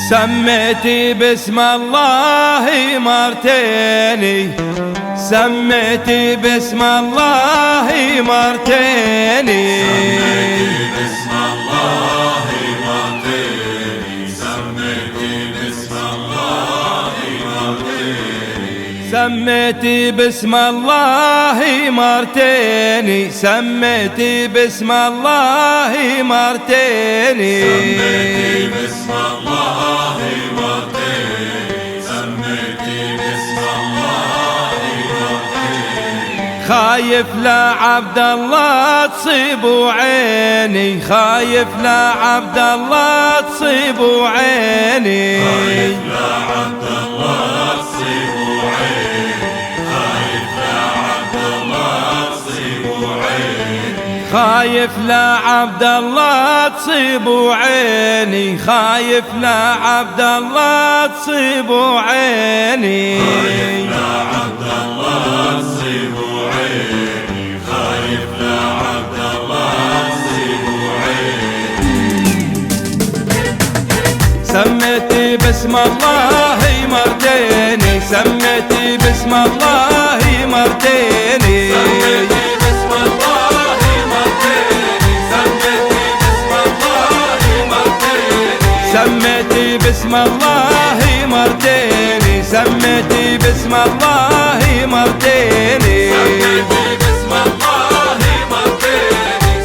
سميتي باسم الله مرتين، سميتي باسم الله مرتين، سميتي باسم الله مرتين، سميتي باسم الله مرتين، سميتي باسم الله مرتين، سميتي باسم الله مرتين، سميتي باسم الله مرتين، سميتي باسم الله مرتين. خايف لا عبد الله تصيبوا عيني، خايف لا عبد الله تصيبوا عيني، خايف لا عبد الله تصيبوا عيني، خايف لا عبد الله تصيبوا عيني، خايف لا عبد الله تصيبوا عيني، خايف لا عبد الله تصيبوا عيني، خايف لا عبد الله تصيبوا عيني، خايف لا عبد الله تصيبوا عيني. سميتي باسم الله مرتين، سميتي باسم الله مرتين، سميتي باسم الله مرتين، سميتي باسم الله مرتين، سميتي باسم الله مرتين، سميتي باسم الله مرتين، سميتي باسم الله مرتين،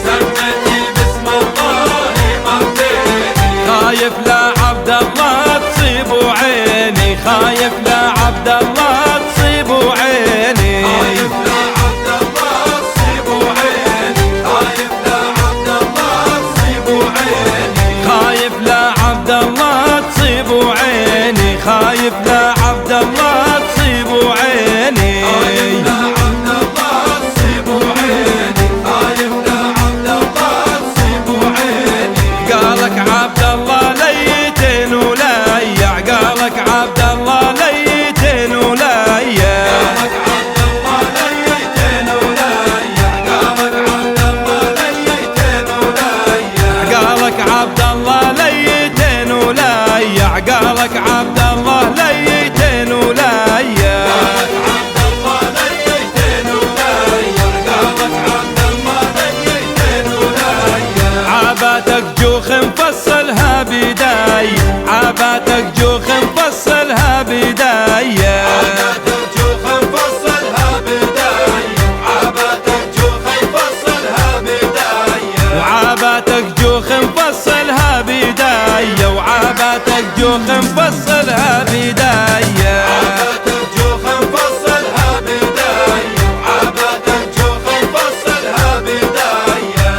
سميتي باسم الله مرتين. خايف لا عبد الله تصيبوا عيني، خايف لا عبد الله تصيبوا عيني، خايف لا عبد الله تصيبوا عيني، خايف لا عبد الله تصيبوا عيني، خايف لا عبد الله تصيبوا عيني، خايف لا عبد الله تصيبوا عيني، خايف لا عبد الله تصيبوا عيني، خايف لا عبد الله تصيبوا عيني. قالك عبد الله ليتين وليع، قالك عبد الله ليتين وليع، قالك عبد الله ليتين وليع، قالك عبد الله ليتين وليع، قالك عبد الله ليتين وليع، قالك عبد الله ليتين وليع، قالك عبد الله ليتين وليع، قالك عبد الله ليتين وليع. عباتك جوخ مفصلها بداي، عباتك جوخ مفصلها بداية، عباتك جوخ مفصلها بداية، عباتك جوخ مفصلها بداية، وعباتك جوخ مفصلها بداية، وعباتك جوخ مفصلها بداية، عباتك جوخ مفصلها بداية، عباتك جوخ مفصلها بداية.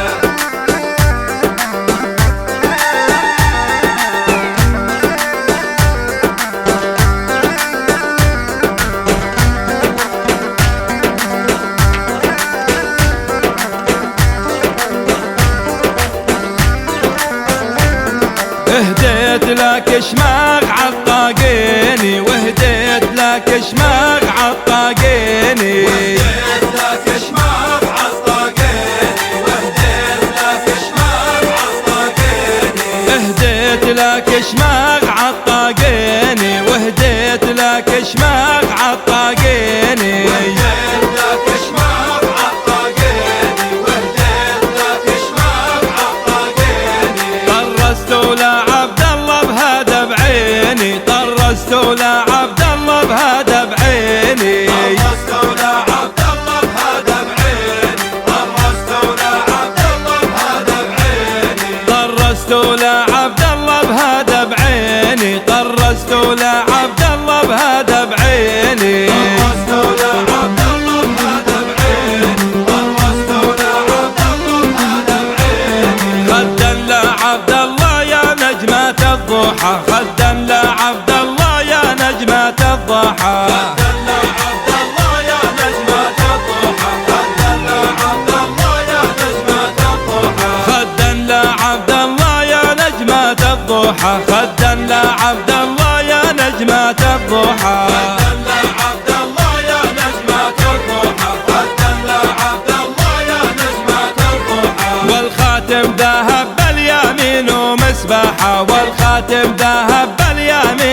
اهديت لك شماغ عالطاقيني، وهديت لك شماغ عالطاقيني، وهديت لك شماغ عالطاقيني، وهديت لك شماغ عالطاقيني، اهديت لك شماغ عالطاقيني، وهديت لك شماغ عالطاقيني، وهديت لك شماغ عالطاقيني، وهديت لك شماغ عالطاقيني. طرست لعبد الله بهذا بعيني، طرست لعبد الله بهذا بعيني، طرست لعبد الله بهذا بعيني، طرست لعبد الله بهذا بعيني، طرست لعبد الله بهذا بعيني، طرست لعبد الله بهذا بعيني، طرست لعبد الله بهذا بعيني، طرست لعبد الله بهذا بعيني. خدا لعبد الله يا نجمة الضحى، خدا لعبد الله يا نجمة الضحى، خدا لعبد الله يا نجمة الضحى، خدا لعبد الله يا نجمة الضحى، خدا لعبد الله يا نجمة الضحى، خدا لعبد الله يا نجمة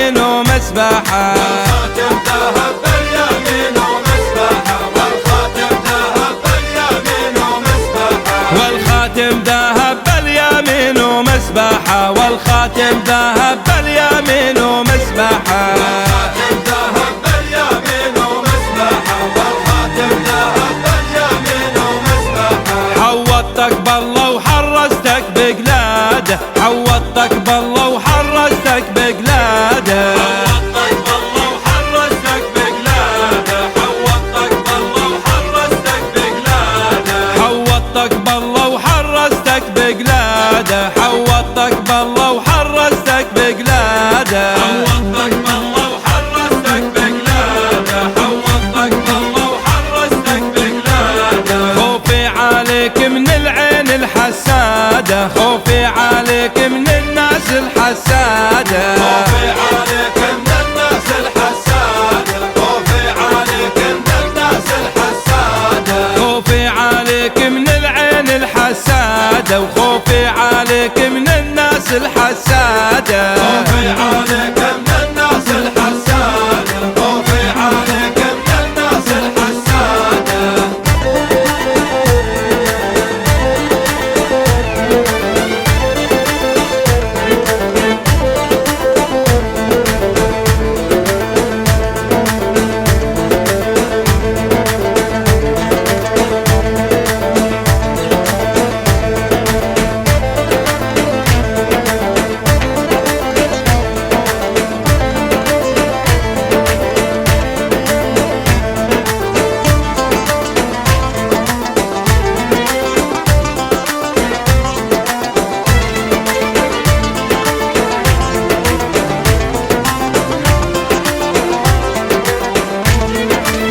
باليمين ومسبحة، والخاتم ذهب باليمين ومسبحة، والخاتم ذهب باليمين ومسبحة، والخاتم ذهب باليمين ومسبحة، والخاتم ذهب باليمين ومسبحة، والخاتم ذهب باليمين ومسبحة، والخاتم ذهب باليمين ومسبحة. حوضتك بالله وحرستك بقلاده، حوضتك بالله وحرستك بقلاده، حوضتك بالله وحرستك بقلاده، حوضتك بالله وحرستك بقلاده، حوضتك بالله وحرستك بقلاده، حوضتك بالله وحرستك بقلاده، حوضتك بالله وحرستك بقلاده، حوضتك بالله وحرستك بقلاده. خوفي عليك من العين الحسادة، خوفي عليك من الناس الحسادة، خوفي عليك من الناس الحسادة، خوفي عليك من الناس الحسادة، خوفي عليك من العين الحسادة، وخوفي عليك من الناس الحسادة، خوفي عليك من الناس الحسادة، خوفي عليك من الناس الحسادة.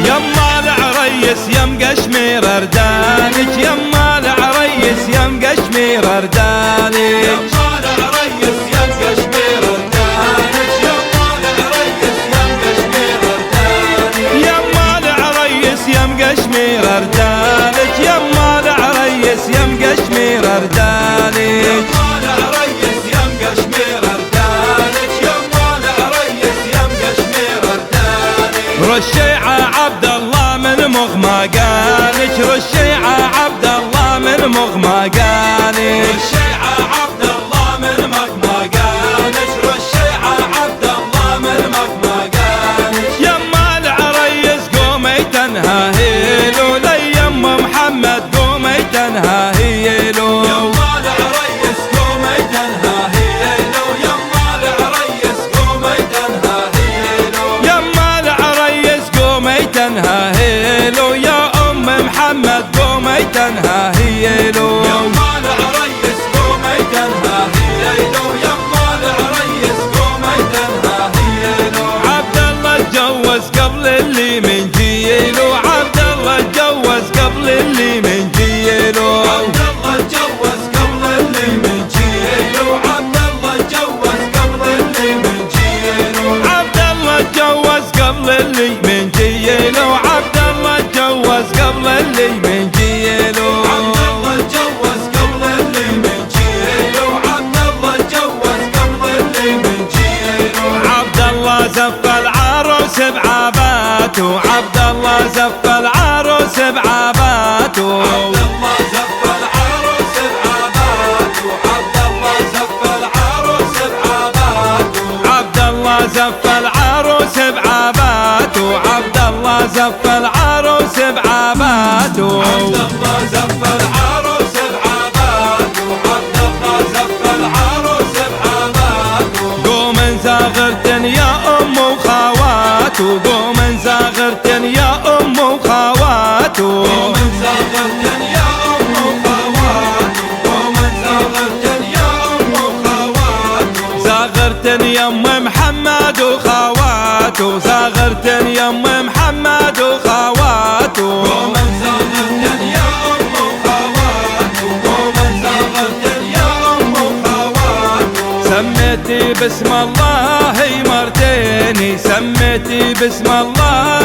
يما العريس يم قشمير اردانك، يما العريس يم قشمير اردانك، يما العريس يم قشمير اردانك، يما العريس يم قشمير اردانك، يما العريس يم قشمير اردانك، يما العريس يم قشمير اردانك، يما العريس يم قشمير اردانك، يما العريس يم قشمير اردانك. رشيعة عبد الله من مغمقانك، رشيعة عبد الله من مغمقانك، رشيعة عبد الله من مغمقانك، رشيعة عبد الله من مغمقانك. يما العريس قومي تنهاهيلو، ليم محمد قومي تنهاهيلو، يما العريس قومي تنهاهيلو، يما العريس قومي تنهاهيلو، يما العريس قومي تنهاهيلو، يا ام محمد قومي تنهاهيلو، يما العريس قومي تنهاهيلو، يما العريس قومي تنهاهيلو. عبد الله اتجوز قبل اللي من جيلو، عبد الله اتجوز قبل اللي من جيلو، عبد الله اتجوز قبل اللي من جيله، عبد الله اتجوز قبل اللي من جيله، عبد الله اتجوز قبل اللي من جيلو، عبد الله اتجوز قبل اللي من جيلو، عبد الله اتجوز قبل اللي من جيله، عبد الله اتجوز قبل اللي من جيله. عبد الله زف العروس بعباته، عبد الله زف العروس بعباته، عبد الله زف العروس بعباته، عبد الله زف العروس بعباته، عبد الله زف العروس بعباته، عبد الله زف العروس بعباته، عبد الله زف العروس بعباته، عبد الله زف العروس بعباته. قوم زاغرتن يا ام وخواته، قوم زاغرتن يا ام وخواته، قوم زاغرتن يا أم وخواته، قوم زاغرتن يا أم وخواته. زاغرتن يم محمد وخواته، زاغرتن يم محمد وخواته، قوم زاغرتن يا أم وخواته، قوم زاغرتن يا أم وخواته. سميتي باسم الله مرتين، سميتي باسم الله